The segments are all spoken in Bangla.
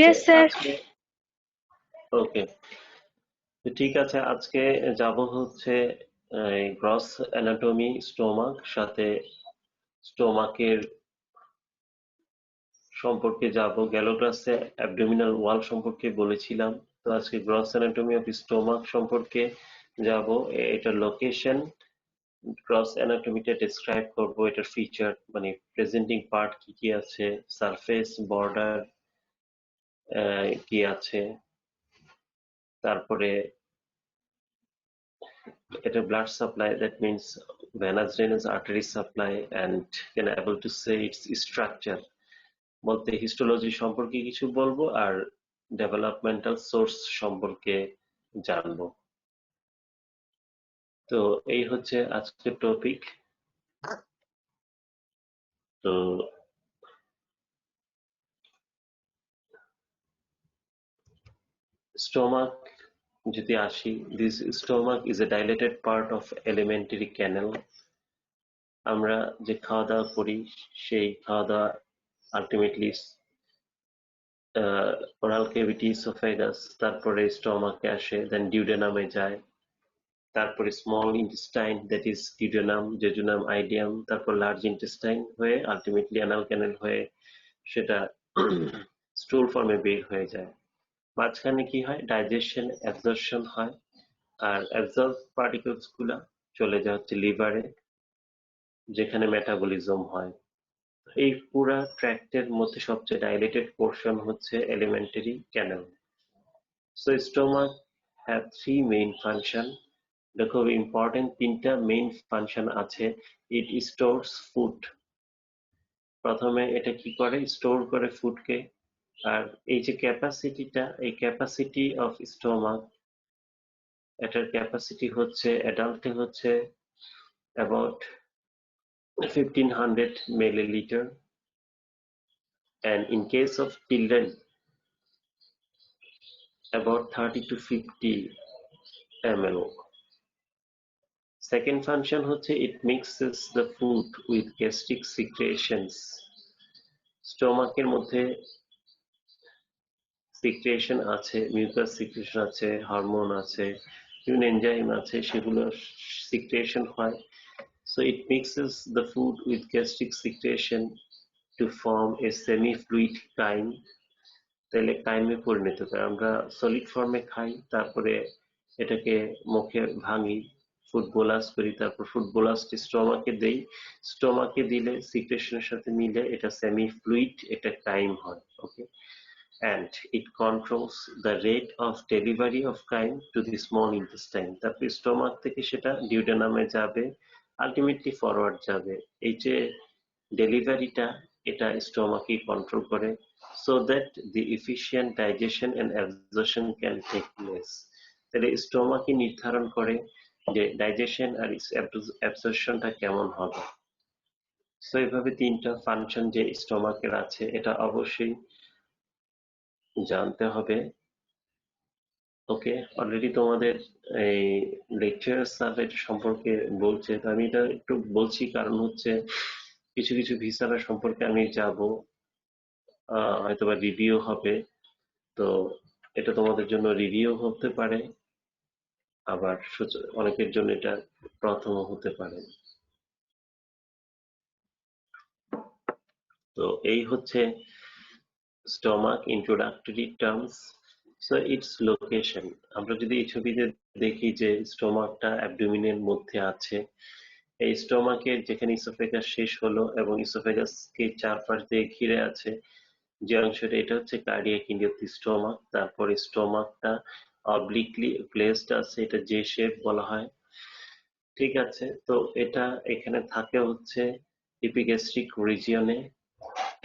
Yes, sir. আজকে ওকে, তো ঠিক আছে। আজকে যাব হচ্ছে গ্রস অ্যানাটমি স্টোমাক, সাথে স্টোমাকের সম্পর্কে যাব। গেল ক্লাসে অ্যাবডোমিনাল ওয়াল সম্পর্কে বলেছিলাম, তো আজকে গ্রস অ্যানাটমি অফ স্টোমাক সম্পর্কে যাব। এটার লোকেশন, গ্রস অ্যানাটমিটা ডেসক্রাইব করব, এটার ফিচার মানে প্রেজেন্টিং পার্ট কি কি আছে, সারফেস বর্ডার কি আছে, তারপরে এটা blood supply, that means venous drainage artery supply, and can able to say its structure বলতে হিস্টোলজি সম্পর্কে কিছু বলবো, আর ডেভেলপমেন্টাল সোর্স সম্পর্কে জানবো। তো এই হচ্ছে আজকের টপিক। তো স্টোমাক যদি আসি, this stomach is a dilated part of alimentary canal. আমরা যে খাওয়া দাওয়া করি, সেই খাওয়া দাওয়া আলটিমেটলি ওরাল ক্যাভিটি, ইসোফেগাস, তারপরে স্টমাকে আসে, দেন ডিউডেনামে যায়, তারপরে small intestine, that is duodenum, jejunum, idiom, তারপর লার্জ ইন্টেস্টাইন হয়ে আলটিমেটলি অ্যানাল ক্যানেল হয়ে সেটা স্টুল ফর্মে বের হয়ে যায়। মাঝখানে কি হয়, ডাইজেশন, অ্যাবজর্পশন হয়, আর অ্যাবজর্ব পার্টিকেলস গুলা চলে যায় হচ্ছে লিভারে, যেখানে মেটাবলিজম হয়। এই পুরা ট্র্যাক্টের মধ্যে সবচেয়ে ডাইলেটেড পোর্শন হচ্ছে elementary canal. So stomach have three main function. দেখো ইম্পর্টেন্ট তিনটা মেইন ফাংশন আছে। It stores food. প্রথমে এটা কি করে, স্টোর করে ফুডকে। আর এই যে ক্যাপাসিটিটা, এই ক্যাপাসিটি অফ স্টোমাক, এটার ক্যাপাসিটি হচ্ছে অ্যাডাল্টে হচ্ছে about 1500 milliliter, and in case of children about 30 to 50 ml. Second function হচ্ছে it mixes the food with gastric secretions. স্টোমাকের মধ্যে সিক্রেশন আছে, মিউকাস সিক্রেশন আছে, হরমোন আছে, বিভিন্ন এনজাইম আছে, সেগুলো সিক্রেশন হয়। So it mixes the food with gastric secretion to form a semi-fluid chyme. তাহলে কাইমে পরিণত করে। আমরা সলিড ফর্মে খাই, তারপরে এটাকে মুখে ভাঙি, ফুড বোলাস করি, তারপর ফুড বোলাস স্টোমাকে দেই। স্টোমাকে দিলে সিক্রেশনের সাথে মিলে এটা সেমি ফ্লুইড, এটা কাইম হয়। ওকে, and it controls the rate of delivery of chyme to the small intestine. তারপর স্টোমাক থেকে সেটা ডিউডেনামে যাবে, আলটিমেটলি ফরওয়ার্ড যাবে। এই যে ডেলিভারিটা, এটা স্টোমাকই কন্ট্রোল করে, so that the efficient digestion and absorption can take place. তাহলে স্টোমাকই নির্ধারণ করে যে ডাইজেশন আর অ্যাবজর্পশনটা কেমন হবে। সো এইভাবে তিনটা ফাংশন যে স্টোমাকের আছে, এটা অবশ্যই জানতে হবে। ওকে, অলরেডি তোমাদের এই লেকচার স্যার এটা সম্পর্কে বলছে, তো আমি এটা একটু বলছি, কারণ হচ্ছে কিছু কিছু ভিসার সম্পর্কে আমি যাব, হয়তোবা রিভিউ হবে। তো এটা তোমাদের জন্য রিভিউ হতে পারে, আবার অনেকের জন্য এটা প্রথম হতে পারে। তো এই হচ্ছে stomach introductory terms. So it's location, আমরা যদি এই ছবিতে দেখি যে স্টোমাকটা অ্যাবডোমিনের মধ্যে আছে। এই স্টোমাকের যেখানে ইসোফেগাস শেষ হলো এবং ইসোফেগাসকে চারপাশ দিয়ে ঘিরে আছে যে অংশটা, এটা হচ্ছে কার্ডিয়াক ইন্ড অফ দি স্টোমাক। তারপরে স্টোমাকটা অবলিকলি প্লেসড আছে, এটা জে শেপ বলা হয়। ঠিক আছে, তো এটা এখানে থাকে হচ্ছে এপিগ্যাস্ট্রিক রিজিয়নে,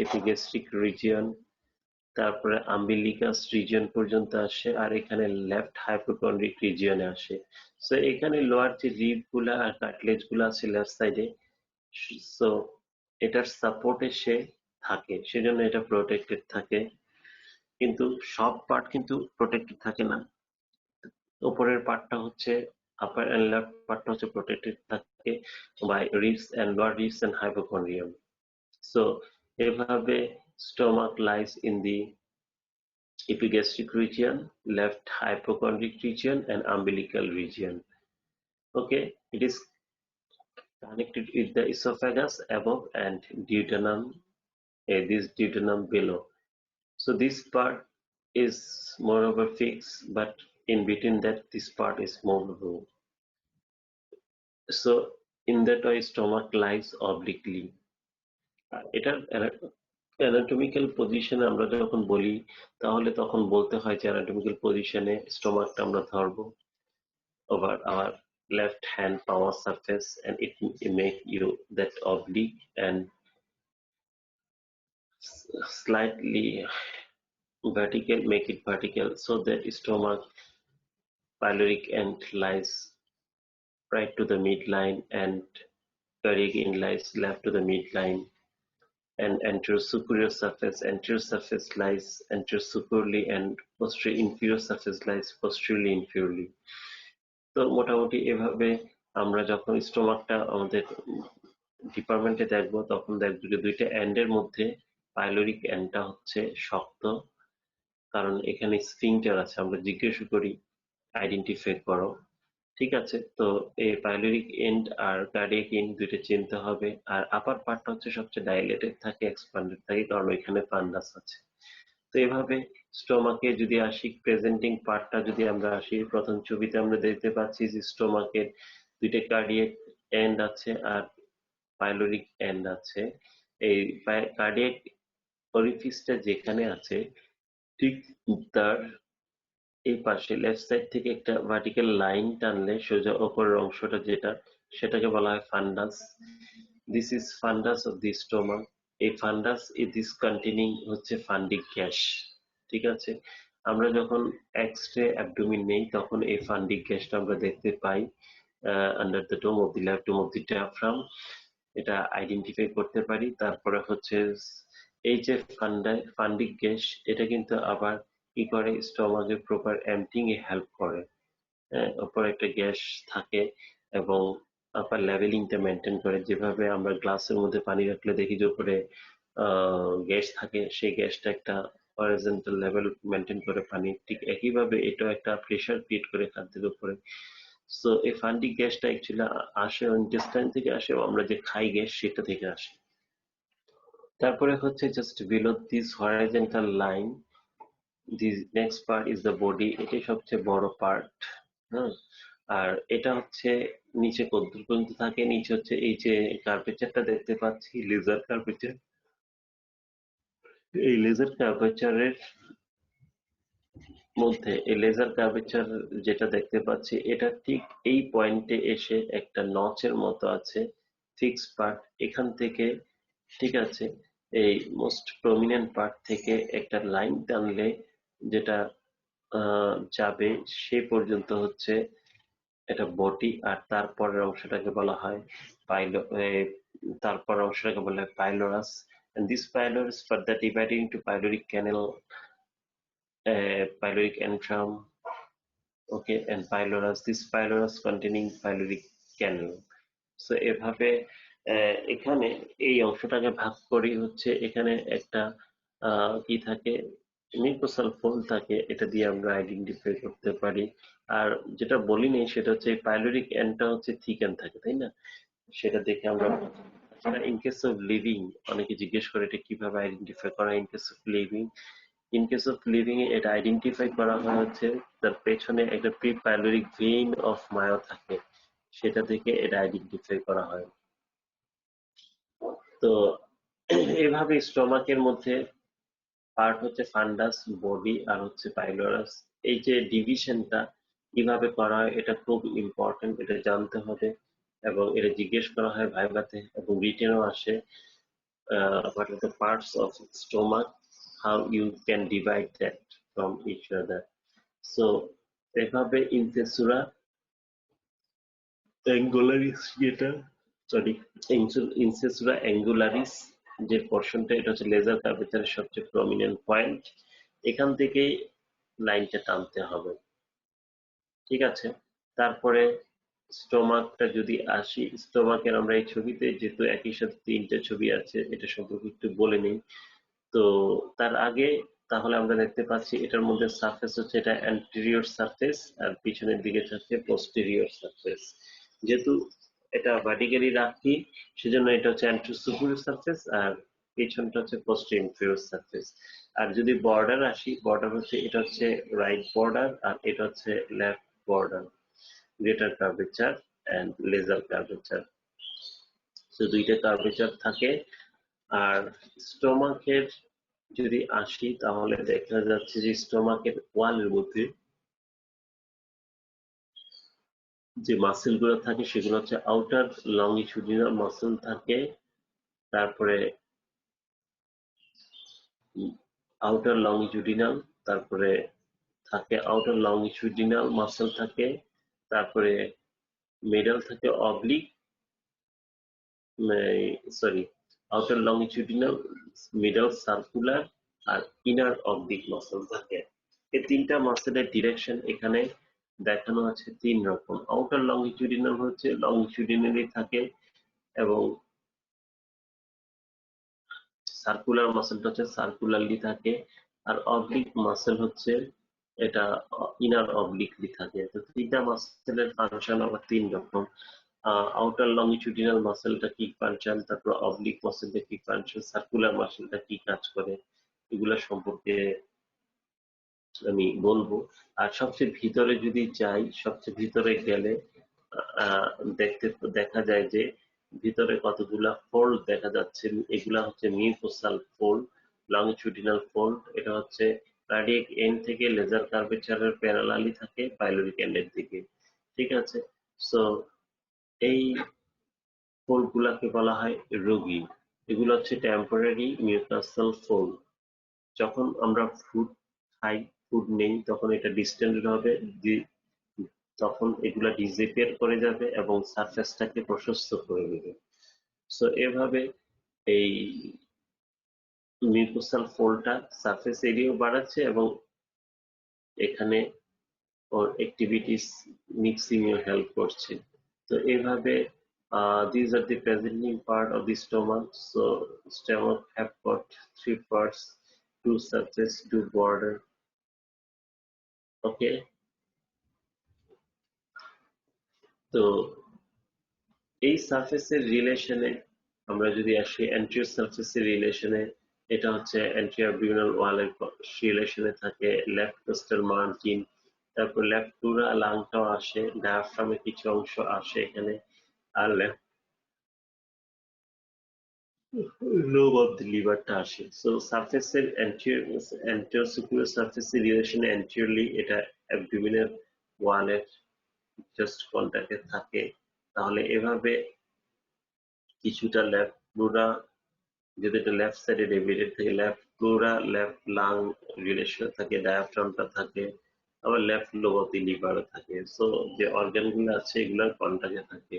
এপিগ্যাস্ট্রিক রিজিয়ন, তারপরে আম্বিলিকাস রিজিয়ন পর্যন্ত আসে, আর এখানে লেফট হাইপোকন্ড্রিক রিজিয়নে আসে। সো এখানে লোয়ার যে রিব গুলা আর কার্টিলেজ গুলা আছে লেফট সাইডে, সো এটার সাপোর্টে সে থাকে, সেজন্য এটা প্রোটেক্টেড থাকে। কিন্তু সব পার্ট কিন্তু প্রোটেক্টেড থাকে না। উপরের পার্টটা হচ্ছে, আপার এন্ড লেফট পার্টটা হচ্ছে প্রোটেক্টেড থাকে by ribs and lower ribs and hypochondrium. So এভাবে stomach lies in the epigastric region, left hypochondric region, and umbilical region. Okay, it is connected with the esophagus above and duodenum, this duodenum below. So this part is moreover fixed, but in between that, this part is movable. So in that way, stomach lies obliquely. এটার অ্যানাটমিক্যাল পজিশন আমরা যখন বলি, তাহলে তখন বলতে হয় যে অ্যানাটমিক্যাল পজিশনে স্টোমাকটা আমরা ধরবো over our left hand palmar surface, and it make you that oblique and slightly vertical, make it vertical, so that stomach pyloric end lies right to the midline and cardiac end lies left to the midline, and anterior surface lies anterior superiorly, and posterior inferior surface lies posteriorly inferiorly. তো মোটামুটি এভাবে আমরা যখন স্টোমাকটা আমাদের ডিপার্টমেন্টে দেখবো, তখন দেখবো যে দুইটা এন্ডের মধ্যে পাইলোরিক এন্ডটা হচ্ছে শক্ত, কারণ এখানে স্ফিংটার আছে। আমরা জিজ্ঞেস করি আইডেন্টিফাই করো, ঠিক আছে? তো এই পাইলোরিক এন্ড আর কার্ডিয়াক এন্ড দুইটা চিনতে হবে। আর আপার পার্টটা হচ্ছে সবচেয়ে ডাইলেটেড থাকে, এক্সপ্যান্ডেড থাকে, কারণ ওইখানে ফান্ডাস আছে। তো এভাবে স্টোমাকে যদি আসি, প্রেজেন্টিং পার্টটা যদি আমরা আসি, প্রথম ছবিতে আমরা দেখতে পাচ্ছি যে স্টোমাকের দুইটা কার্ডিয়াক এন্ড আছে আর পাইলোরিক এন্ড আছে। এই কার্ডিয়াক অরিফিসটা যেখানে আছে, ঠিক তার এই পাশে লেফট সাইড থেকে একটা ভার্টিক্যাল লাইন টানলে সোজা ওপরের অংশটা যেটা, সেটাকে বলা হয় ফান্ডাস। This is ফান্ডাস of the stomach. এই ফান্ডাস দিস কন্টেনিং হচ্ছে ফান্ডিক গ্যাস, ঠিক আছে? আমরা যখন এক্স-রে অ্যাবডোমিন নেই, তখন এই ফান্ডিক গ্যাসটা আমরা দেখতে পাই under the dome of the left dome of the diaphragm. এটা আইডেন্টিফাই করতে পারি। তারপরে হচ্ছে এই যে ফান্ডিক গ্যাস, এটা কিন্তু আবার কি করে, স্টোমাকের প্রপার এমপ্টিং এ হেল্প করে। উপরে একটা গ্যাস থাকে এবং আপার লেভেলিংটা মেনটেন করে। যেভাবে আমরা গ্লাসের মধ্যে পানি রাখলে দেখি যে উপরে গ্যাস থাকে, সেই গ্যাসটা একটা হরাইজন্টাল লেভেল মেনটেন করে পানি, ঠিক একইভাবে এটাও একটা প্রেসার ক্রিয়েট করে খাদ্যের উপরে। সো এই ফান্ডিক গ্যাসটা অ্যাকচুয়ালি আসে ইন্টেস্টাইন থেকে আসে, এবং আমরা যে খাই গ্যাস সেটা থেকে আসে। তারপরে হচ্ছে just below this horizontal line, the next part is the body. এটাই সবচেয়ে বড় পার্ট। হ্যাঁ, আর এটা হচ্ছে নিচে কদ্দুর পর্যন্ত থাকে। নিচে হচ্ছে এই যে কার্ভেচারটা দেখতে পাচ্ছি, লেজার কার্ভেচার। এই লেজার কার্ভেচারের মধ্যে এই লেজার কার্ভেচার যেটা দেখতে পাচ্ছি, এটা ঠিক এই পয়েন্টে এসে একটা নচের মতো আছে, ফিক্সড পার্ট। এখান থেকে, ঠিক আছে, এই মোস্ট প্রমিনেন্ট পার্ট থেকে একটা লাইন টানলে যেটা যাবে সে পর্যন্ত হচ্ছে এটা বডি। আর তারপরের অংশটাকে বলা হয় তারপরের অংশটাকে বলা হয় পাইলোরাস। and this pylorus further divided into pyloric canal, pyloric antrum, okay, and pylorus, this pylorus containing pyloric canal. So এভাবে এখানে এই অংশটাকে ভাগ করি হচ্ছে, এখানে একটা কি থাকে, মিউকোসাল ফোল্ড থাকে, এটা দিয়ে আমরা আইডেন্টিফাই করতে পারি। আর যেটা বলিনি সেটা হচ্ছে পাইলোরিক এন্ডটা হচ্ছে থিকেন থাকে, তাই না? সেটা দেখে আমরা ইন কেস অফ লিভিং, অনেকে জিজ্ঞেস করে এটা কিভাবে আইডেন্টিফাই করা। ইন কেস অফ লিভিং এ এটা আইডেন্টিফাই করা হয় হচ্ছে তার পেছনে একটা pre pyloric vein of Mayo থাকে, সেটা থেকে এটা আইডেন্টিফাই করা হয়। তো এভাবে স্টোমাকের মধ্যে পার্ট হচ্ছে ফান্ডাস, বডি আর হচ্ছে পাইলোরাস। এই যে ডিভিশনটা কিভাবে করা হয় এটা খুব ইম্পর্টেন্ট, এটা জানতে হবে। এবং এটা জিজ্ঞেস করা হয় ভাইভাতে, এবং রিটেনও আসে। what are the parts of stomach, how you can divide that from each other. So এভাবে ইনসেসুরা অ্যাঙ্গুলারিস, যেটা সরি ইনসেসুরা অ্যাঙ্গুলারিস যে পোর্শনটা, এটা হচ্ছে লেজার কার্ভেচারের সবচেয়ে প্রমিনেন্ট পয়েন্ট। এখান থেকে লাইনটা টানতে হবে, ঠিক আছে? তারপরে স্টোমাকটা যদি আসি, স্টোমাকের আমরা এই ছবিতে যেহেতু একই সাথে তিনটা ছবি আছে, এটা সম্পর্কে একটু বলে নিই। তো তার আগে তাহলে আমরা দেখতে পাচ্ছি এটার মধ্যে সারফেস হচ্ছে এটা অ্যান্টেরিয়র সারফেস আর পিছনের দিকে থাকছে পোস্টেরিয়র সারফেস। যেহেতু এটা ভার্টিক্যালি রাখি সেজন্য এটা হচ্ছে অ্যান্টেরো-সুপিরিয়র সারফেস আর পেছনটা হচ্ছে পোস্টেরিয়র সারফেস। আর যদি বর্ডার আসি, বর্ডার হচ্ছে এটা হচ্ছে রাইট বর্ডার আর এটা হচ্ছে left border, greater curvature and lesser curvature. তো দুইটা কার্ভেচার থাকে। আর স্টোমাকের যদি আসি তাহলে দেখা যাচ্ছে যে স্টোমাকের ওয়ালের মধ্যে যে মাসেল গুলো থাকে সেগুলো হচ্ছে আউটার লংগিটিউডিনাল মাসেল থাকে, তারপরে আউটার লংগিটিউডিনাল, তারপরে থাকে আউটার লংগিটিউডিনাল মাসেল থাকে, তারপরে মিডল থাকে oblique, sorry outer longitudinal, middle circular আর ইনার অবলিক মাসেল থাকে। এই তিনটা মাসেলের ডিরেকশন এখানে দেখানো আছে তিন রকম। আউটার লংগিটিউডিনাল হচ্ছে লংগিটিউডিনালি থাকে এবং সার্কুলার মাসেলটা হচ্ছে সার্কুলারলি থাকে, আর অবলিক মাসেল হচ্ছে এটা ইনার অবলিকলি থাকে। তো তিনটা মাসেলের ফাংশন আবার তিন রকম। আউটার লংগিটিউডিনাল মাসেলটা কি ফাংশন, তারপর অবলিক মাসেলটা কি ফাংশন, সার্কুলার মাসেলটা কি কাজ করে, এগুলা সম্পর্কে আমি বলবো। আর সবচেয়ে ভিতরে যদি যাই, সবচেয়ে ভিতরে গেলে আহ, দেখতে দেখা যায় যে ভিতরে কতগুলা ফোল্ড দেখা যাচ্ছে। এগুলা হচ্ছে মিউকোসাল ফোল্ড, লংগিটিউডিনাল ফোল্ড। এটা হচ্ছে কার্ডিয়াক এন্ড থেকে লেজার কার্ভেচারের প্যারালালি থাকে পাইলোরিক এন্ডের দিকে। ঠিক আছে। সো এই ফোল্ড গুলাকে বলা হয় রোগী। এগুলো হচ্ছে টেম্পোরারি মিউকাসাল ফোল্ড। যখন আমরা ফুড খাই, ফুড নেই, তখন এটা ডিস্টেন্ডেড হবে, তখন এগুলা ডিসঅ্যাপিয়ার করে যাবে এবং সারফেসটাকে প্রশস্ত করে দেবে। সো এভাবে এই মিউকোসাল ফোল্ডটা সারফেস এরিয়াও বাড়াচ্ছে এবং এখানে ওর অ্যাক্টিভিটিস মিক্সিং এ হেল্প করছে। তো এভাবে these are the presenting part of the stomach. So stomach have got three parts: two surface, two border. Okay. তো এই সারফেসের রিলেশনে আমরা যদি আসি অ্যান্টেরিয়র সারফেসের রিলেশনে, এটা হচ্ছে অ্যান্টেরিয়র অ্যাবডোমিনাল ওয়ালের রিলেশনে থাকে লেফট কোস্টাল মার্জিন, তারপর লেফট প্লুরা লাংটাও আসে, ডায়াফ্রামের কিছু অংশ আসে এখানে, আর লেফট লোব অফ দি লিভারটা আসে। সো সারফেসের অ্যান্টেরিয়র সুপিরিয়র সারফেসের রিলেশনে অ্যান্টেরিয়রলি এটা অ্যাবডোমিনাল ওয়ালের জাস্ট কন্টাক্টে থাকে। তাহলে এভাবে কিছুটা লেফট প্লুরা, যদি এটা লেফট সাইডে ডেভিয়েটেড থাকে, left pleura left lung relation থাকে, ডায়াফ্রামটা থাকে, আবার লেফট লোব অফ দি লিভারও থাকে। সো যে অর্গান গুলো আছে এগুলোর কন্টাক্টে থাকে।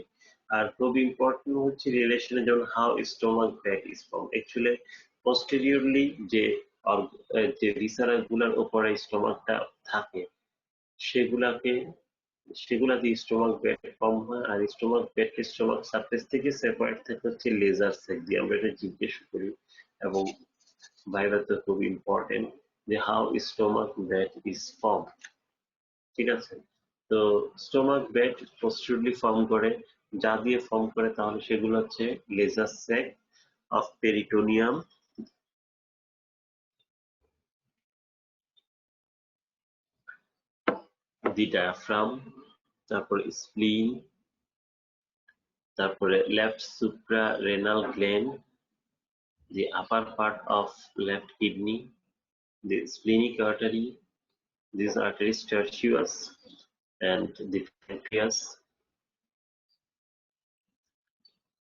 আর খুব ইম্পর্টেন্ট হচ্ছে রিলেশনে, যেমন how stomach bag is form. Actually posteriorly যে যে ভিসারা গুলার উপরে স্টোমাকটা থাকে সেগুলাকে সেগুলা দিয়ে স্টোমাক ব্যাড ফর্ম হয়। আর স্টোমাক ব্যাড স্টোমাক সারফেস থেকে সেপারেট থাকে হচ্ছে লেজার সেক দিয়ে। আমরা এটা জিজ্ঞেস করি এবং ভাইভাতে খুব ইম্পর্টেন্ট যে how stomach bad is form. ঠিক আছে। তো স্টোমাক ব্যাড পোস্টেরিয়রলি ফর্ম করে, যা দিয়ে ফর্ম করে তাহলে সেগুলো হচ্ছে lesser sac of peritoneum, the diaphragm, তারপরে স্প্লিন, তারপরে left supra renal gland, the upper part of left kidney, the splenic artery, these arteries tertius, and the pancreas,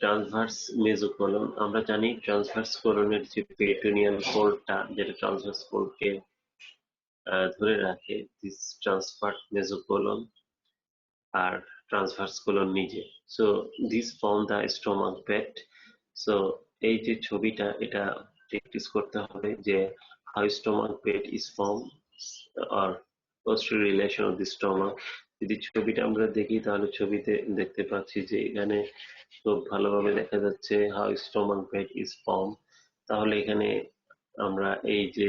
transverse mesocolon. আমরা জানি ট্রান্সভার্স কোলনের যে পেরিটোনিয়াল ফোল্ডটা, যেটা ট্রান্সভার্স ফোল্ডকে ধরে রাখে, দিস ট্রান্সভার্স মেজোকোলন আর ট্রান্সভার্স কোলন নিজে। So this form the stomach bed. সো এই যে ছবিটা, এটা প্র্যাকটিস করতে হবে যে how stomach bed is form আর posterior relation of the stomach. যদি ছবিটা আমরা দেখি তাহলে ছবিতে দেখতে পাচ্ছি যে এখানে খুব ভালোভাবে দেখা যাচ্ছে how stomach bed is form. তাহলে এখানে আমরা এই যে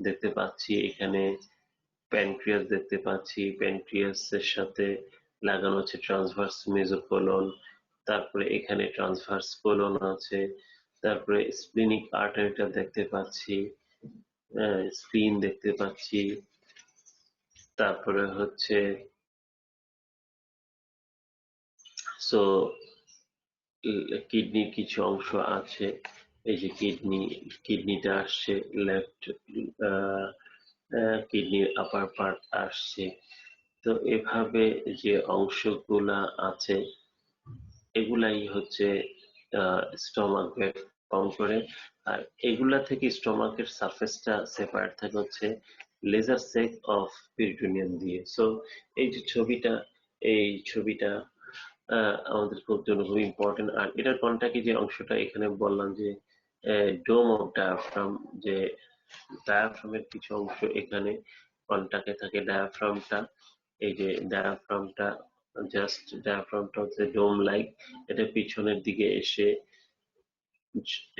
দেখতে পাচ্ছি এখানে প্যানক্রিয়াস দেখতে পাচ্ছি, প্যানক্রিয়াসের সাথে লাগানো আছে ট্রান্সভার্স মেসোকোলন, তারপরে এখানে ট্রান্সভার্স কোলন আছে, তারপরে স্প্লিনিক আর্টারিটা দেখতে পাচ্ছি, স্প্লিন দেখতে পাচ্ছি, তারপরে হচ্ছে সো কিডনির কিছু অংশ আছে, এই যে কিডনিটা আসছে লেফট, কিডনির আপার পার্ট আসছে। তো এভাবে যে অংশগুলা আছে এগুলাই হচ্ছে স্টমাক ভ্যাট ফর্ম করে। আর এগুলা থেকে স্টমাকের সারফেসটা সেপারেট থাকে হচ্ছে লেজার সেক অফ পেরিটোনিয়াম দিয়ে। সো এই যে ছবিটা, এই ছবিটা আমাদের খুব জন্য খুব ইম্পর্টেন্ট। আর এটার কন্টাকে যে অংশটা এখানে বললাম যে ডোম অফ ডায়াফ্রাম, যে ডায়াফ্রামের কিছু অংশ এখানে কন্টাকে থাকে। ডায়াফ্রামটা, এই যে ডায়াফ্রামটা, জাস্ট ডায়াফ্রামটা হচ্ছে ডোম লাইক, এটা পিছনের দিকে এসে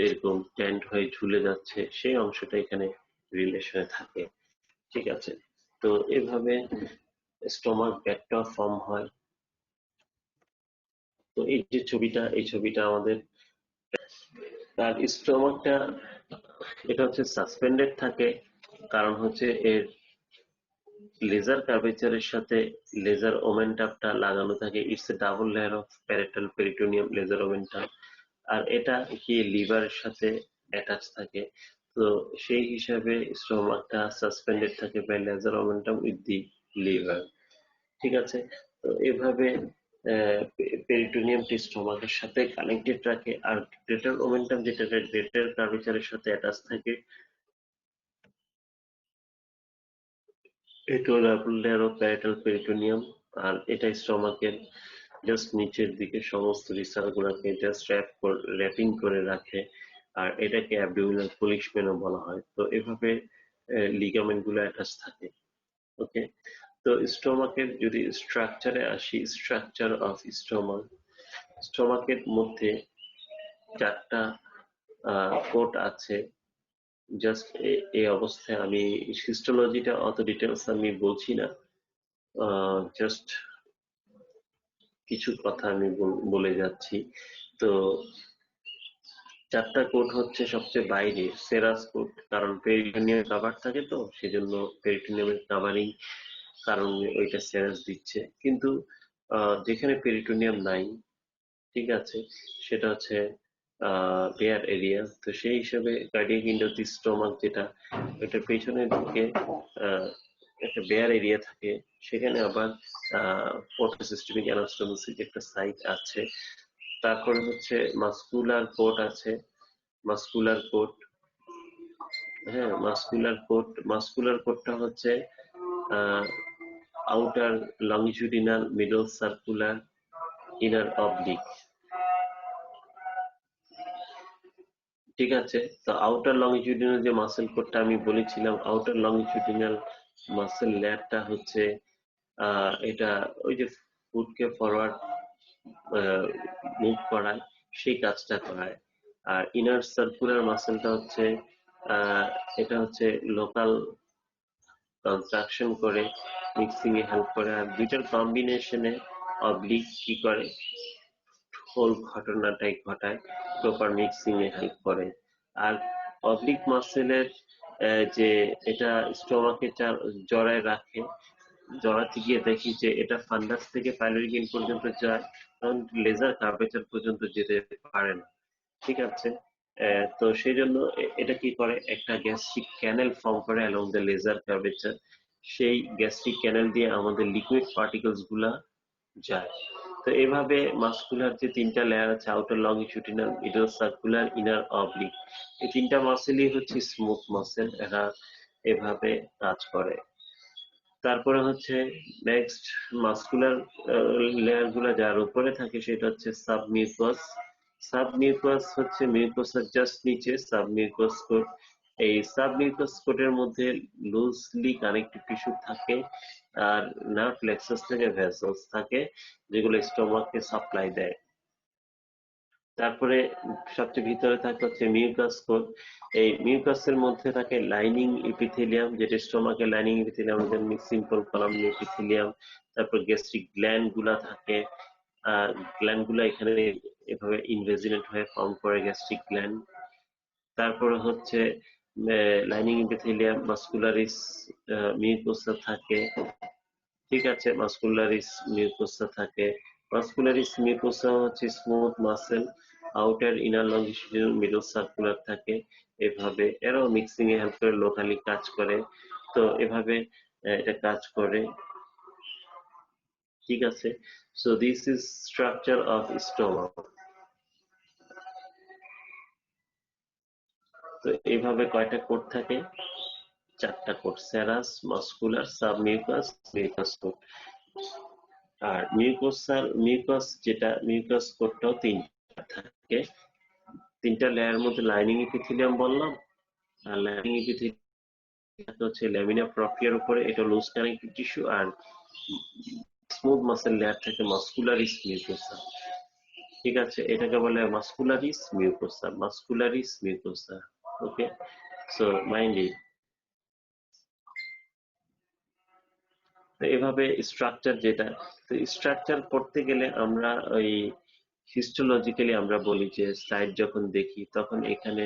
এরকম টেন্ট হয়ে ঝুলে যাচ্ছে, সেই অংশটা এখানে রিলেশনে থাকে। ঠিক আছে, তো এভাবে স্টোমাক ব্যাকটা ফর্ম হয়। তো এই যে ছবিটা, এই ছবিটা আমাদের, আর স্টোমাকটা এটা হচ্ছে সাসপেন্ডেড থাকে, কারণ হচ্ছে এর লেজার কার্ভেচারের সাথে লেজার ওমেন্টামটা লাগানো থাকে। It's a double layer of parietal peritoneum lesser omentum, আর এটা কি লিভারের সাথে অ্যাটাচ থাকে। তো সেই হিসাবে স্টোমাকটা সাসপেন্ডেড থাকে by lesser omentum with the liver. ঠিক আছে, তো এভাবে পেরিটোনিয়ামটি স্টোমাকের সাথে কানেক্টেড রাখে। আর গ্রেটার ওমেন্টাম যেটা গ্রেটার কার্ভেচারের সাথে অ্যাটাচ থাকে, এটা double layer of parietal peritoneum. আর এটা স্টোমাকের জাস্ট নিচের দিকে সমস্ত রিসার গুলাকে জাস্ট র্যাপিং করে রাখে। আর এটাকে অ্যাবডোমিনাল পুলিশম্যানও বলা হয়। তো এভাবে লিগামেন্ট গুলো অ্যাটাচ থাকে। ওকে, তো স্টোমাকের যদি স্ট্রাকচারে আসি, স্ট্রাকচার অফ স্টোমাক, স্টোমাকের মধ্যে চারটা কোট আছে। জাস্ট এই অবস্থায় আমি হিস্টোলজিটা অত ডিটেলস আমি বলছি না, জাস্ট কিছু কথা আমি বলে যাচ্ছি। তো চারটা কোট হচ্ছে সবচেয়ে বাইরে সেরাস কোট, কারণ পেরিটোনিয়াম কাভার থাকে, তো সেজন্য পেরিটোনিয়ামের কাভারিং কারণে ওইটা সেরাস দিচ্ছে। কিন্তু যেখানে পেরিটোনিয়াম নাই, ঠিক আছে, সেটা হচ্ছে বেয়ার এরিয়া। তো সেই হিসাবে কার্ডিয়াক ইন্ডোথিস স্টোমাক যেটা, এটা পেছনের দিকে আহ, একটা বেয়ার এরিয়া থাকে, সেখানে আবার পোর্টোসিস্টেমিক অ্যানাস্টোমোসিস একটা সাইট আছে। তারপরে হচ্ছে মাস্কুলার কোট আছে, মাস্কুলার কোট, হ্যাঁ মাস্কুলার কোটটা হচ্ছে outer longitudinal, middle circular, inner oblique. ঠিক আছে, তো আউটার লংজিটিউডিনাল যে মাসেল কোডটা আমি বলেছিলাম, আউটার লংজিটিউডিনাল মাসেল লেয়ারটা হচ্ছে এটা ওই যে ফুডকে ফরওয়ার্ড মুভ করায়, সেই কাজটা করায়। আর ইনার সার্কুলার মাসেলটা হচ্ছে এটা হচ্ছে লোকাল কনস্ট্রাকশন করে, মিক্সিং এ হেল্প করে। আর দুইটার কম্বিনেশনে অবলিক কি করে, হোল ঘটনাটাই ঘটায়, প্রপার মিক্সিং এ হেল্প করে। আর অবলিক মাসেলের যে এটা স্টোমাকে জড়ায় রাখে, জড়াতে গিয়ে দেখি যে এটা ফান্ডাস থেকে পাইলোরিক গেইন পর্যন্ত যায়, কারণ লেজার কার্ভেচার পর্যন্ত যেতে পারে না। ঠিক আছে, তো সেই জন্য এটা কি করে, একটা গ্যাস্ট্রিক ক্যানেল ফর্ম করে অ্যালং দ্য লেজার কার্ভেচার। সেই গ্যাস্ট্রিক ক্যানেল দিয়ে আমাদের লিকুইড পার্টিকলস গুলা যায়। তো এভাবে মাসকুলার যে তিনটা লেয়ার আছে, outer longitudinal, middle circular, inner oblique, এই তিনটা মাসেলই হচ্ছে স্মুথ মাসেল, এরা এভাবে কাজ করে। তারপরে হচ্ছে নেক্সট মাসকুলার লেয়ার গুলা যার উপরে থাকে সেটা হচ্ছে সাবমিউকাস। সাবমিউকাস হচ্ছে মিউকাসের জাস্ট নিচে সাবমিউকাস কোট। এই সাবমিউকাস কোটের মধ্যে লুজলি কানেক্টিভ টিস্যু থাকে, আর নার্ভ প্লেক্সাস থেকে ভেসেলস থাকে, যেগুলো স্টোমাককে সাপ্লাই দেয়। তারপরে সবচেয়ে ভিতরে থাকে হচ্ছে মিউকাস কোট। এই মিউকাসের মধ্যে থাকে লাইনিং এপিথেলিয়াম, যেটা স্টোমাকের লাইনিং এপিথেলিয়াম, যেমন সিম্পল কলাম এপিথেলিয়াম। তারপর গ্যাস্ট্রিক গ্ল্যান্ড গুলা থাকে, গ্ল্যান্ড গুলা এখানে এভাবে ইনভেজিনেট হয়ে ফর্ম করে গ্যাস্ট্রিক গ্ল্যান্ড। তারপরে হচ্ছে লাইনিং এপিথেলিয়াম মাস্কুলারিস মিউকোসা থাকে, ঠিক আছে, মাস্কুলারিস মিউকোসা থাকে। মাস্কুলারিস মিউকোসা হচ্ছে smooth muscle, outer inner longitudinal middle circular থাকে। এভাবে এরাও মিক্সিং এ হেল্প করে, লোকালি কাজ করে। তো এভাবে এটা কাজ করে, ঠিক আছে। So this is structure of stomach. তো এইভাবে কয়টা কোড থাকে? চারটা coat: serous, muscular, submucous, mucous coat. আর মিউকাস যেটা মিউকাস কোডটাও তিনটা থাকে। তিনটা লেয়ার মধ্যে লাইনিং এপিথেলিয়াম বললাম, আর লাইনিং এপিথেলিয়াম হচ্ছে ল্যামিনা প্রপ্রিয়ার উপরে, এটা লুজ কানেক্টিভ টিস্যু। আর স্মুথ মাসেল লেয়ার থাকে মাস্কুলারিস মিউকোসা, ঠিক আছে, এটাকে বলে muscularis mucosa, muscularis mucosa. Okay, so mind it. তো এভাবে স্ট্রাকচার যেটা, তো স্ট্রাকচার করতে গেলে আমরা ওই হিস্টোলজিক্যালি আমরা বলি যে স্লাইড যখন দেখি তখন এখানে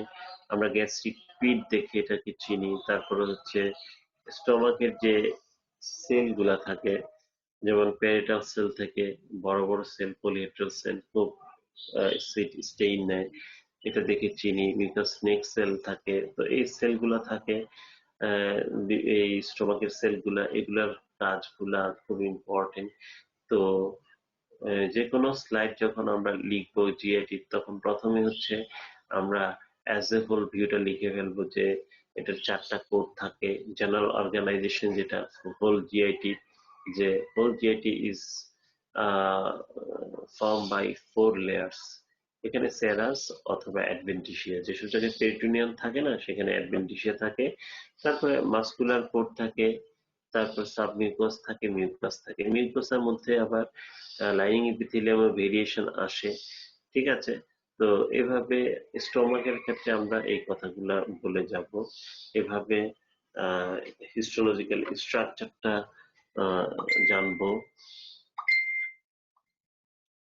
আমরা গ্যাস্ট্রিক পিট দেখে এটাকে চিনি। তারপরে হচ্ছে স্টমাকের যে সেল গুলা থাকে, যেমন প্যারিটাল সেল থেকে বড় বড় সেল, পলিহেড্রাল সেল খুব স্টেইন নেয়, এটা দেখে চিনি। মিউকাস নেক সেল থাকে, তো এই সেলগুলা থাকে, এই স্টোমাকের সেলগুলা, এগুলার কাজগুলা খুব ইম্পর্টেন্ট। তো যে কোনো স্লাইড যখন আমরা লিখবো জিআইটি, তখন প্রথমে হচ্ছে আমরা অ্যাজ এ হোল ভিউটা লিখে ফেলবো যে এটার চারটা কোড থাকে। জেনারেল অর্গানাইজেশন যেটা হোল জিআইটি, যে whole GIT is form by 4 layers. এখানে সেরাস অথবা অ্যাডভেন্টিসিয়া, যেসব জায়গায় পেরিটোনিয়াম থাকে না সেখানে অ্যাডভেন্টিসিয়া থাকে। তারপরে মাস্কুলার কোড থাকে, তারপর সাবমিউকাস থাকে, মিউকাস থাকে। মিউকাসের মধ্যে আবার লাইনিং এপিথেলিয়ামের ভেরিয়েশন আসে, ঠিক আছে। তো এভাবে স্টোমাকের ক্ষেত্রে আমরা এই কথাগুলা বলে যাব। এভাবে হিস্টোলজিক্যাল স্ট্রাকচারটা জানবো।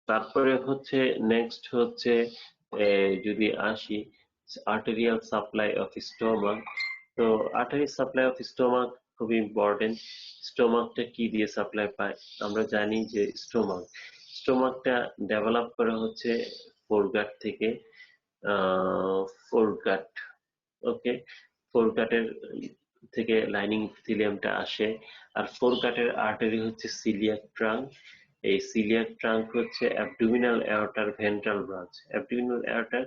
তারপরে হচ্ছে নেক্সট হচ্ছে যদি আসি আর্টেরিয়াল সাপ্লাই অফ স্টোমাক। তো আর্টারি সাপ্লাই অফ স্টোমাক খুব ইম্পর্টেন্ট। স্টোমাকটা কি দিয়ে সাপ্লাই পায়? আমরা জানি যে স্টোমাকটা ডেভেলপ করা হচ্ছে ফোরগাট থেকে। ফোরগাট, ওকে, ফোরগাটের থেকে লাইনিং ইপিথেলিয়ামটা আসে। আর ফোরগাটের আর্টারি হচ্ছে সিলিয়াক ট্রাঙ্ক। এই সিলিয়াক ট্রাঙ্ক হচ্ছে অ্যাবডোমিনাল এওরটার ভেন্ট্রাল ব্রাঞ্চ। অ্যাবডোমিনাল এওরটার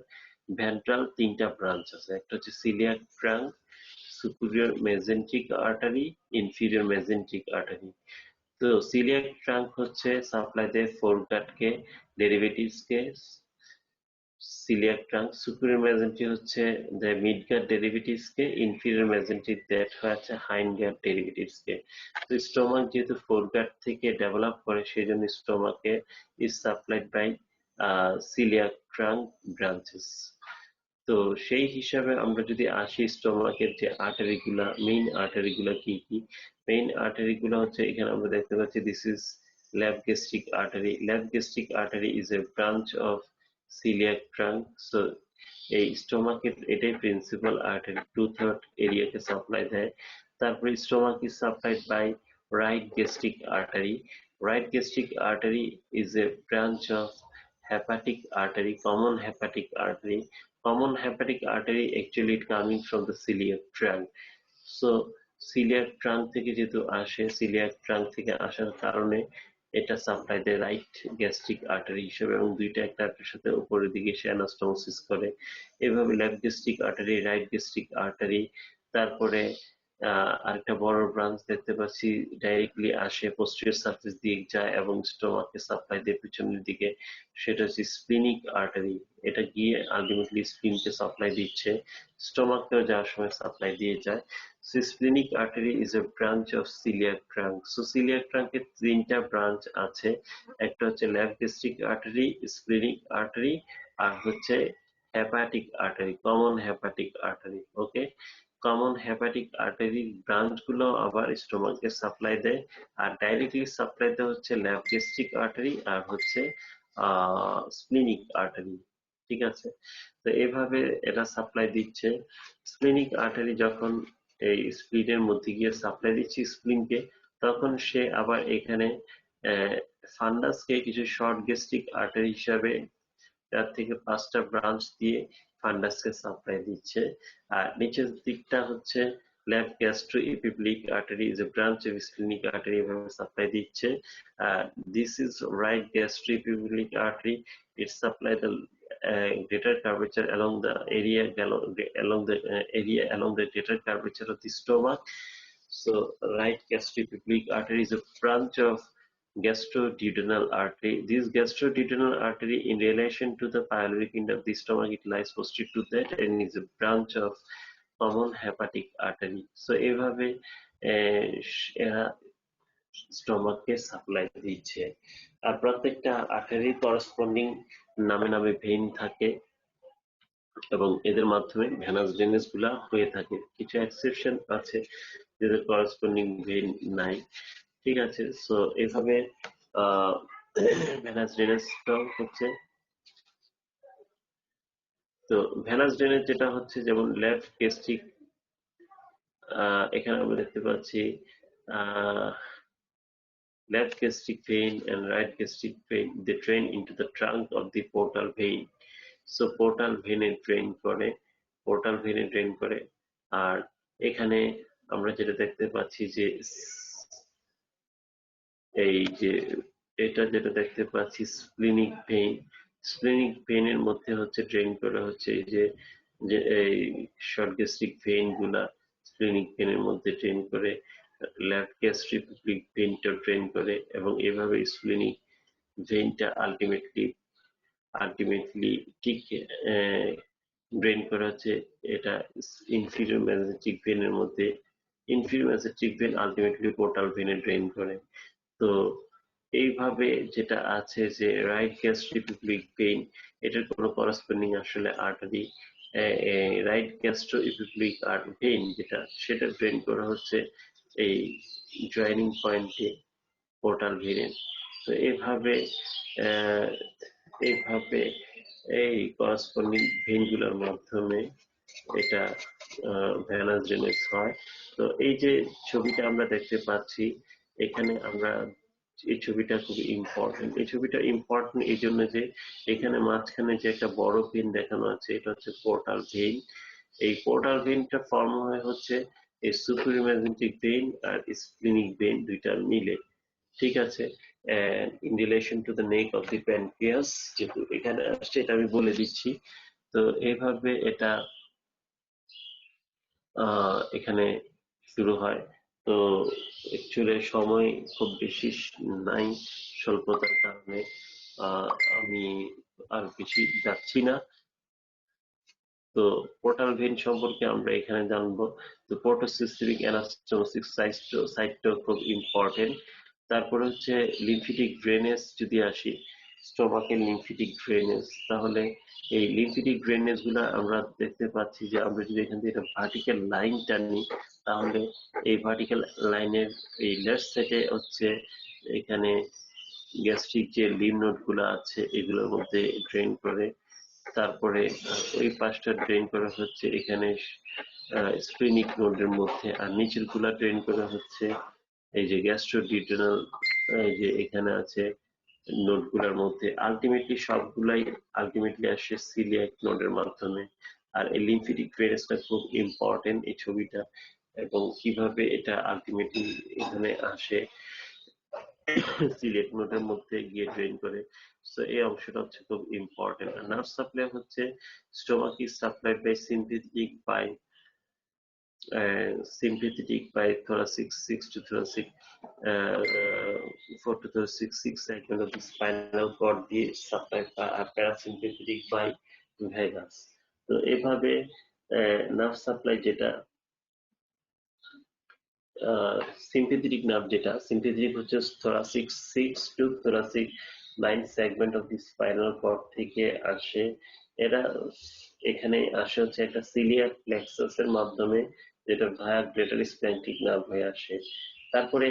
ভেন্ট্রাল তিনটা ব্রাঞ্চ আছে, একটা হচ্ছে coeliac trunk, superior mesenteric artery, inferior mesenteric artery. তো সিলিয়াক ট্রাঙ্ক হচ্ছে সাপ্লাই দেয় ফোরগাটকে, ডেরিভেটিভস কে। সিলিয়াক ট্রাঙ্ক সুপিরিয়র মেজেন্টি হচ্ছে দেয় মিডগাট ডেরিভেটিভস কে, ইনফিরিয়র মেজেন্টি দেয় হচ্ছে হাইন্ডগাট ডেরিভেটিভস কে। তো স্টোমাক যেহেতু ফোরগাট থেকে ডেভেলপ করে, সেই জন্য স্টোমাকে is supplied by coeliac trunk branches. তো সেই হিসাবে আমরা যদি আসি স্টোমাকের যে আর্টারি গুলা, মেইন আর্টারি গুলা কি কি? মেইন আর্টারি গুলা হচ্ছে এখানে আমরা দেখতে পাচ্ছি, this is left gastric artery. Left gastric artery is a branch of coeliac trunk. So এই স্টোমাকের এটাই প্রিন্সিপাল আর্টারি, 2/3 এরিয়াকে সাপ্লাই দেয়। তারপরে stomach is supplied by right gastric artery. Right gastric artery is a branch of hepatic artery, common hepatic artery. Common hepatic artery actually coming from the celiac trunk. So celiac trunk থেকে যেহেতু আসে, celiac trunk থেকে আসার কারণে এটা সাপ্লাই দেয় রাইট গ্যাস্ট্রিক আর্টারি হিসেবে, এবং দুইটা একটা আর্টারির সাথে উপরের দিকে সে অ্যানাস্টোমোসিস করে। এভাবে left gastric artery, right gastric artery. তারপরে আরেকটা বড় ব্রাঞ্চ দেখতে পাচ্ছি ডাইরেক্টলি আসে, পোস্টেরিয়র সারফেস দিয়ে যায় এবং স্টোমাককে সাপ্লাই দিয়ে পিছনের দিকে, সেটা হচ্ছে স্প্লিনিক আর্টারি। এটা গিয়ে আলটিমেটলি স্প্লিনকে সাপ্লাই দিচ্ছে, স্টোমাককেও যাওয়ার সময় সাপ্লাই দিয়ে যায়। So splenic artery is a branch of coeliac trunk. So coeliac ট্রাঙ্কের তিনটা ব্রাঞ্চ আছে, একটা হচ্ছে left gastric artery, splenic artery, আর হচ্ছে hepatic artery, common hepatic artery. Okay, common hepatic আর্টারির ব্রাঞ্চ গুলো আবার স্টোমাককে সাপ্লাই দেয়, আর ডাইরেক্টলি সাপ্লাই দেয় হচ্ছে লেফট গ্যাস্ট্রিক আর্টারি আর হচ্ছে স্প্লিনিক আর্টারি। ঠিক আছে, তো এভাবে এরা সাপ্লাই দিচ্ছে। স্প্লিনিক আর্টারি যখন এই স্প্লিনের মধ্যে গিয়ে সাপ্লাই দিচ্ছে স্প্লিনকে, তখন সে আবার এখানে ফান্ডাসকে কিছু শর্ট গ্যাস্ট্রিক আর্টারি হিসাবে 4 থেকে 5টা ব্রাঞ্চ দিয়ে ফান্ডাসকে সাপ্লাই দিচ্ছে। আর নিচের দিকটা হচ্ছে left gastroepiploic artery is a branch of splenic artery, এভাবে সাপ্লাই দিচ্ছে। This is right gastroepiploic artery, it supply the greater curvature along the area along the greater curvature of the stomach. So right gastroepipelic artery is a branch of gastroduodenal artery. This gastroduodenal artery in relation to the pyloric end of the stomach, it lies posterior to that and is a branch of common hepatic artery. So এভাবে এরা স্টমাককে সাপ্লাই দিচ্ছে। আর প্রত্যেকটা আর্টারি করসপন্ডিং নামে নামে ভেইন থাকে এবং এদের মাধ্যমে ভেনাস ড্রেনেজ গুলা হয়ে থাকে। কিছু এক্সেপশন আছে যেদের করসপন্ডিং ভেইন নাই। ঠিক আছে, সো এভাবে ভেনাস ড্রেনেজটাও হচ্ছে। তো ভেনাস ড্রেনেজ যেটা হচ্ছে, যেমন লেফট গ্যাস্ট্রিক, এখানে আমরা দেখতে পাচ্ছি left gastric vein and right gastric vein, they drain into the trunk of the portal vein. So portal vein drain করে। আর এখানে আমরা যেটা দেখতে পাচ্ছি যে এই যে এটা যেটা দেখতে পাচ্ছি স্প্লিনিক ভেইনের মধ্যে হচ্ছে ড্রেন করে হচ্ছে এই যে এই শর্ট গ্যাস্ট্রিক ভেইন গুলা স্প্লিনিক ভেইনের মধ্যে ড্রেন করে, লেফট গ্যাস্ট্রিক ভেইনটা ড্রেন করে, এবং এভাবে স্প্লিনিক ভেইনটা আলটিমেটলি ঠিক ড্রেন করা হচ্ছে এটা ইনফিরিয়র মেসেঞ্ট্রিক ভেইনের মধ্যে। Inferior mesenteric vein ultimately portal ভেইনে ড্রেন করে। তো এইভাবে যেটা আছে যে রাইট গ্যাস্ট্রোএপিপ্লিক ভেইন, এটার কোনো করসপন্ডিং আসলে আর্টারি রাইট গ্যাস্ট্রোএপিপ্লিক ভেইন যেটা, সেটা ড্রেন করা হচ্ছে এই জয়েনিং পয়েন্টে পোর্টাল ভেইনের। তো এইভাবে এই করসপন্ডিং ভেইনগুলোর মাধ্যমে এটা ভেনাস ড্রেনেজ হয়। তো এই যে ছবিটা আমরা দেখতে পাচ্ছি এখানে, আমরা এই ছবিটা খুব ইম্পর্টেন্ট। এই ছবিটা ইম্পর্টেন্ট এই জন্য যে এখানে মাঝখানে যে একটা বড় ভেইন দেখানো আছে, এটা হচ্ছে পোর্টাল ভেইন। এই পোর্টাল ভেইনটা ফর্ম হয় হচ্ছে এই সুপিরিয়র মেসেঞ্ট্রিক ভেইন আর স্প্লিনিক ভেইন দুইটা মিলে। ঠিক আছে, in relation to the neck of the pancreas, যেহেতু এখানে আসছে এটা আমি বলে দিচ্ছি। তো এইভাবে এটা এখানে শুরু হয়। তো অ্যাকচুয়ালি সময় খুব বেশি নাই, স্বল্পতার কারণে আমি আর বেশি যাচ্ছি না। তো পোর্টাল ভেইন সম্পর্কে আমরা এখানে জানবো। তো পোর্টোসিস্টেমিক অ্যানাস্টোমোসিস সাইটটা খুব ইম্পর্টেন্ট। তারপরে হচ্ছে লিম্ফেটিক ড্রেনেজ, যদি আসি স্টোমাকের লিম্ফেটিক ড্রেনেজ, তাহলে এই লিম্ফেটিক ড্রেনেজ গুলা আমরা দেখতে পাচ্ছি যে আমরা যদি এখান থেকে একটা ভার্টিক্যাল লাইন টানি, তাহলে এই ভার্টিক্যাল লাইনের এই লেফট সাইডে হচ্ছে এখানে গ্যাস্ট্রিক যে লিম্ফ নোড গুলো আছে এগুলোর মধ্যে ড্রেন করে। তারপরে ওই পাশটা ড্রেন করা হচ্ছে এখানে স্প্লিনিক নোডের মধ্যে, আর নিচের গুলা ড্রেন করা হচ্ছে এই যে গ্যাস্ট্রোডিউডেনাল, এই যে এখানে আছে নোডগুলোর মধ্যে। আলটিমেটলি আসে সিলিয়াক নোডের মাধ্যমে। আর এই লিম্ফেটিক ড্রেনেজটা খুব ইম্পর্টেন্ট এই ছবিটা, এবং কিভাবে এটা আলটিমেটলি এখানে আসে সিলিয়াক নোডের মধ্যে গিয়ে ড্রেন করে। সো এই অংশটা হচ্ছে খুব ইম্পর্টেন্ট। আর নার্ভ সাপ্লাই হচ্ছে stomach is supplied by sympathetic by thoracic 6 to thoracic 4 to thoracic 6 segment of the spinal cord দিয়ে supplied by parasympathetic by vagus। তো এভাবে নার্ভ সাপ্লাই যেটা সিম্পেথেটিক নার্ভ, যেটা সিম্পেথেটিক হচ্ছে thoracic 6 to thoracic spine segment of the spinal cord থেকে আসে। এরা এখানে আসে হচ্ছে একটা সিলিয়াক প্লেক্সাস এর মাধ্যমে, যেটা ভায়া গ্রেটার স্প্ল্যান্টিক নার্ভ হয়ে আসে। তারপরে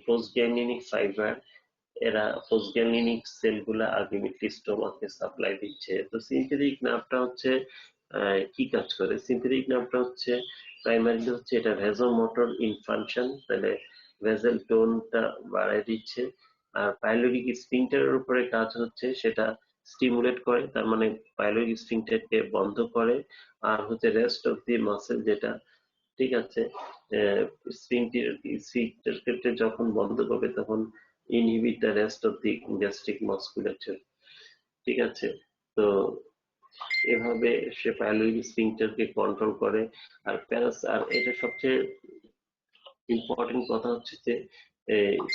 পোস্টগ্যাংলিনিক ফাইবার, এরা পোস্টগ্যাংলিনিক সেলগুলা আলটিমেটলি স্টোমাকে সাপ্লাই দিচ্ছে। তো সিম্পেথেটিক নার্ভটা হচ্ছে কি কাজ করে? সিম্পেথেটিক নার্ভটা হচ্ছে প্রাইমারিলি হচ্ছে এটা ভেজোমোটর ইনফাংশন, তাহলে ভেজেল টোনটা বাড়ায় দিচ্ছে। আর পাইলোরিক স্ফিংক্টারের উপরে কাজ হচ্ছে সেটা স্টিমুলেট করে, তার মানে পাইলোরিক স্ফিংক্টারকে বন্ধ করে। আর হচ্ছে রেস্ট অফ দি মাসেল, যেটা ঠিক আছে স্ফিংক্টার ক্ষেত্রে যখন বন্ধ করবে তখন inhibit the rest of the gastric musculature. ঠিক আছে, তো এভাবে সে পাইলোরিক স্ফিংক্টারকে কন্ট্রোল করে। আর আর এটা সবচেয়ে ইম্পর্টেন্ট কথা হচ্ছে যে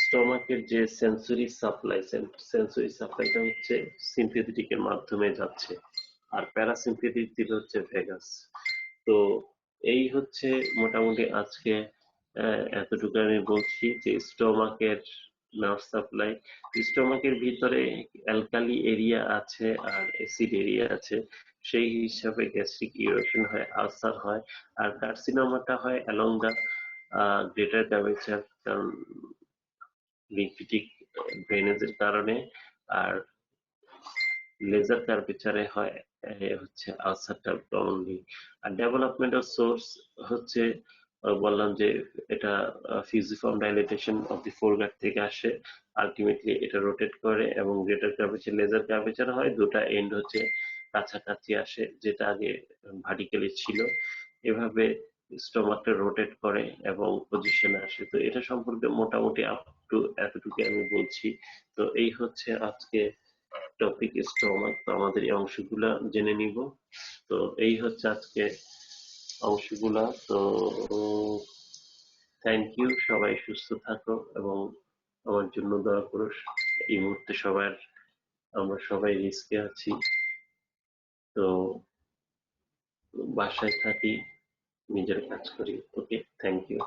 স্টমাকের যে সেন্সরি সাপ্লাইটা হচ্ছে সিম্পেথেটিক এর মাধ্যমে যাচ্ছে, আর প্যারাসিম্পেথিক দিকে হচ্ছে ভেগাস। তো এই হচ্ছে মোটামুটি আজকে এতটুকু আমি বলছি যে স্টোমাকের নার্ভ সাপ্লাই। স্টোমাকের ভিতরে অ্যালকালি এরিয়া আছে আর অ্যাসিড এরিয়া আছে, সেই হিসাবে গ্যাস্ট্রিক ইরিটেশন হয়, আলসার হয়। আর কার্সিনোমাটা হয় অ্যালং দা গ্রেটার কার্ভেচার, কারণ লিম্ফেটিক ড্রেনেজের কারণে। আর লেজার কার্ভেচারে হয় হচ্ছে আলসারটা কমনলি। আর ডেভেলপমেন্টাল সোর্স হচ্ছে বললাম যে এটা ফিজিফর্ম ডাইলেটেশন অফ দি ফোরগাট থেকে আসে, আলটিমেটলি এটা রোটেট করে এবং গ্রেটার কার্ভেচার লেজার কার্ভেচার হয়, দুটা এন্ড হচ্ছে কাছাকাছি আসে, যেটা আগে ভার্টিক্যালি ছিল। এভাবে স্টোমাকটা রোটেট করে এবং পজিশনে আসে। তো এটা সম্পর্কে মোটামুটি আপ টু এতটুকু আমি বলছি। তো এই হচ্ছে আজকে টপিক স্টোমাক। তো আমাদের এই অংশগুলা জেনে নিব। তো এই হচ্ছে আজকে অংশগুলা। তো থ্যাংক ইউ, সবাই সুস্থ থাকো এবং আমার জন্য দোয়া করো। এই মুহূর্তে আমরা সবাই রিস্কে আছি, তো বাসায় থাকি, নিজের কাজ করি। ওকে, থ্যাংক ইউ।